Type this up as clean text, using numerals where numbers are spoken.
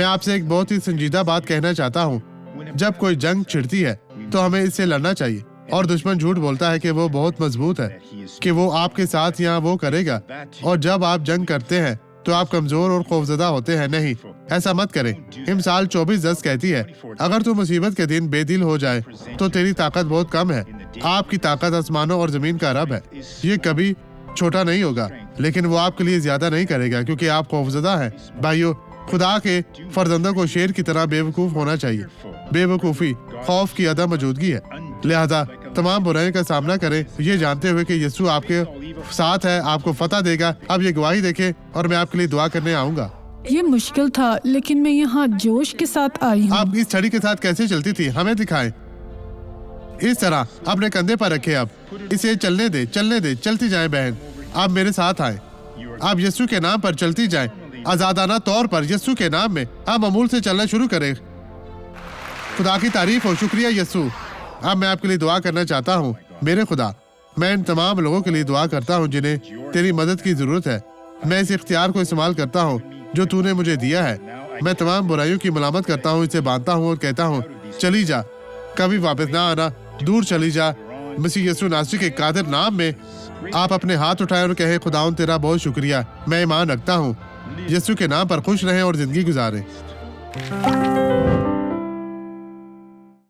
میں آپ سے ایک بہت ہی سنجیدہ بات کہنا چاہتا ہوں. جب کوئی جنگ چھڑتی ہے تو ہمیں اس سے لڑنا چاہیے. اور دشمن جھوٹ بولتا ہے کہ وہ بہت مضبوط ہے, کہ وہ آپ کے ساتھ یا وہ کرے گا. اور جب آپ جنگ کرتے ہیں تو آپ کمزور اور خوفزدہ ہوتے ہیں. نہیں, ایسا مت کریں. امثال 24:10 کہتی ہے, اگر تو مصیبت کے دن بے دل ہو جائے تو تیری طاقت بہت کم ہے. آپ کی طاقت آسمانوں اور زمین کا رب ہے. یہ کبھی چھوٹا نہیں ہوگا, لیکن وہ آپ کے لیے زیادہ نہیں کرے گا کیونکہ آپ خوفزدہ ہیں. بھائیو, خدا کے فرزندوں کو شیر کی طرح بے وقوف ہونا چاہیے. بے وقوفی خوف کی عدم موجودگی ہے. لہذا تمام برائیوں کا سامنا کریں یہ جانتے ہوئے کہ یسوع آپ کے ساتھ ہے, آپ کو فتح دے گا. اب یہ گواہی دیکھیں اور میں آپ کے لیے دعا کرنے آؤں گا. یہ مشکل تھا لیکن میں یہاں جوش کے ساتھ آئی ہوں. آپ اس چھڑی کے ساتھ کیسے چلتی تھی, ہمیں دکھائیں. اس طرح اپنے کندھے پر رکھے. اب اسے چلنے دے, چلنے دے. چلتی جائیں بہن, آپ میرے ساتھ آئیں. آپ یسوع کے نام پر چلتی جائیں, آزادانہ طور پر یسوع کے نام میں. آپ معمول سے چلنا شروع کریں. خدا کی تعریف ہو. شکریہ یسوع. اب میں آپ کے لیے دعا کرنا چاہتا ہوں. میرے خدا, میں ان تمام لوگوں کے لیے دعا کرتا ہوں جنہیں تیری مدد کی ضرورت ہے. میں اس اختیار کو استعمال کرتا ہوں جو تو نے مجھے دیا ہے. میں تمام برائیوں کی ملامت کرتا ہوں, اسے باندھتا ہوں اور کہتا ہوں چلی جا, کبھی واپس نہ آنا, دور چلی جا. مسیح یسوع ناصری کے قادر نام میں آپ اپنے ہاتھ اٹھائیں اور کہیں خداوند تیرا بہت شکریہ, میں ایمان رکھتا ہوں. یسوع کے نام پر خوش رہیں اور زندگی گزاریں.